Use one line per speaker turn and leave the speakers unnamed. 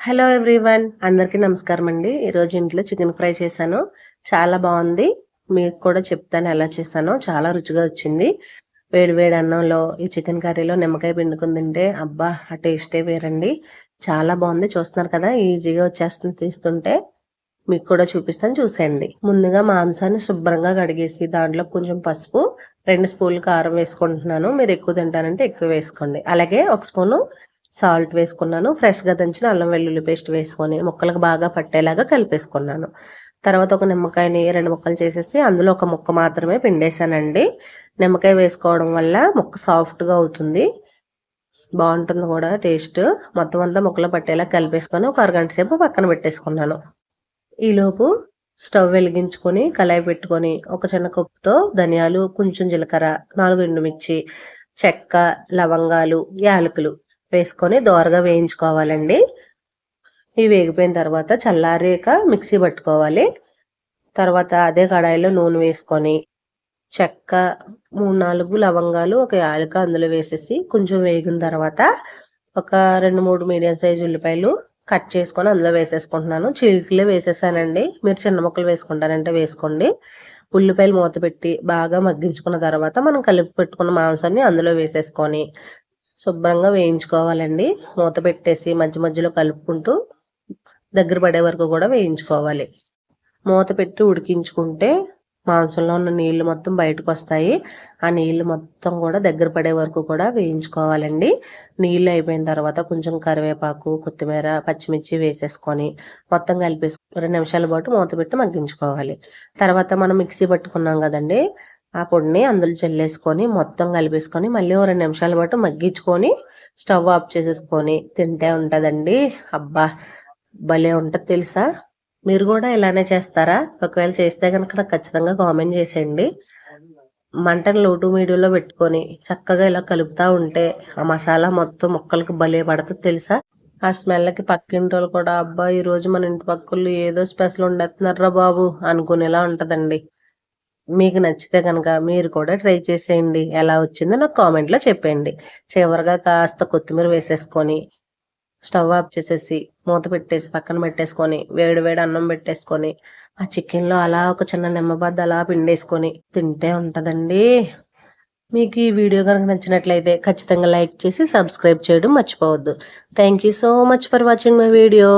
Hello everyone, అందరికీ నమస్కారం అండి. ఈరోజు ఇంట్లో చికెన్ ఫ్రై చేశాను. చాలా బాగుంది. మీకు కూడా చెప్తాను ఎలా చేశానో. చాలా రుచిగా వచ్చింది. వేడి వేడి అన్నంలో ఈ చికెన్ కర్రీలో నిమ్మకాయ పిండుకుని తింటే అబ్బా ఆ టేస్టే వేరండి. చాలా బాగుంది. చూస్తున్నారు కదా, ఈజీగా వచ్చేస్తుంది తీస్తుంటే. మీకు కూడా చూపిస్తాను, చూసేయండి. ముందుగా మాంసాన్ని శుభ్రంగా కడిగేసి దాంట్లో కొంచెం పసుపు, 2 స్పూన్లు కారం వేసుకుంటున్నాను. మీరు ఎక్కువ తింటానంటే ఎక్కువ వేసుకోండి. అలాగే 1 స్పూను సాల్ట్ వేసుకున్నాను. ఫ్రెష్గా దంచిన అల్లం వెల్లుల్లి పేస్ట్ వేసుకొని ముక్కలకు బాగా పట్టేలాగా కలిపేసుకున్నాను. తర్వాత ఒక నిమ్మకాయని 2 ముక్కలు చేసేసి అందులో ఒక ముక్క మాత్రమే పిండేశానండి. నిమ్మకాయ వేసుకోవడం వల్ల ముక్క సాఫ్ట్గా అవుతుంది, బాగుంటుంది కూడా టేస్ట్. మొత్తం అంతా ముక్కలు పట్టేలా కలిపేసుకొని ఒక అరగంట సేపు పక్కన పెట్టేసుకున్నాను. ఈలోపు స్టవ్ వెలిగించుకొని కళాయి పెట్టుకొని ఒక చిన్న కప్పుతో ధనియాలు, కొంచెం జీలకర్ర, 4 ఎండుమిర్చి, చెక్క, లవంగాలు, యాలకులు వేసుకొని దోరగా వేయించుకోవాలండి. ఇవి వేగిపోయిన తర్వాత చల్లారాక మిక్సీ పట్టుకోవాలి. తర్వాత అదే కడాయిలో నూనె వేసుకొని చెక్క, 3-4 లవంగాలు, ఒక యాలక అందులో వేసేసి కొంచెం వేగిన తర్వాత ఒక 2-3 మీడియం సైజు ఉల్లిపాయలు కట్ చేసుకొని అందులో వేసేసుకుంటున్నాను. చిలికలే వేసేసానండి. మీరు చిన్న ముక్కలు వేసుకుంటారంటే వేసుకోండి. ఉల్లిపాయలు మూత పెట్టి బాగా మగ్గించుకున్న తర్వాత మనం కలిపి పెట్టుకున్న మాంసాన్ని అందులో వేసేసుకొని శుభ్రంగా వేయించుకోవాలండి. మూత పెట్టేసి మధ్య మధ్యలో కలుపుకుంటూ దగ్గర పడే వరకు కూడా వేయించుకోవాలి. మూత పెట్టి ఉడికించుకుంటే మాంసంలో ఉన్న నీళ్లు మొత్తం బయటకు వస్తాయి. ఆ నీళ్లు మొత్తం కూడా దగ్గర పడే వరకు కూడా వేయించుకోవాలండి. నీళ్ళు అయిపోయిన తర్వాత కొంచెం కరివేపాకు, కొత్తిమీర, పచ్చిమిర్చి వేసేసుకొని మొత్తం కలిపేసి 2 నిమిషాల పాటు మూత పెట్టి మగ్గించుకోవాలి. తర్వాత మనం మిక్సీ పట్టుకున్నాం కదండి, ఆ పొడిని అందులో చల్లేసుకొని మొత్తం కలిపేసుకొని మళ్ళీ 2 నిమిషాల పాటు మగ్గించుకొని స్టవ్ ఆఫ్ చేసేసుకొని తింటే ఉంటుందండి. అబ్బా భలే ఉంటుంది తెలుసా. మీరు కూడా ఇలానే చేస్తారా? ఒకవేళ చేస్తే కనుక నాకు ఖచ్చితంగా కామెంట్ చేసేయండి. మంటను లో టు మీడియంలో పెట్టుకొని చక్కగా ఇలా కలుపుతూ ఉంటే ఆ మసాలా మొత్తం ముక్కలకు భలే పడుతుంది తెలుసా. ఆ స్మెల్కి పక్కింటి వాళ్ళు కూడా అబ్బా ఈరోజు మన ఇంటి పక్కలు ఏదో స్పెషల్ వండేస్తున్నారా బాబు అనుకునేలా ఉంటుందండి. మీకు నచ్చితే కనుక మీరు కూడా ట్రై చేసేయండి. ఎలా వచ్చిందో నాకు కామెంట్లో చెప్పండి. చివరిగా కాస్త కొత్తిమీర వేసేసుకొని స్టవ్ ఆఫ్ చేసేసి మూత పెట్టేసి పక్కన పెట్టేసుకొని వేడి వేడి అన్నం పెట్టేసుకొని ఆ చికెన్లో అలా ఒక చిన్న నిమ్మబద్ద అలా పిండేసుకొని తింటే ఉంటుందండి. మీకు ఈ వీడియో కనుక నచ్చినట్లయితే ఖచ్చితంగా లైక్ చేసి సబ్స్క్రైబ్ చేయడం మర్చిపోవద్దు. Thank you so much for watching my video.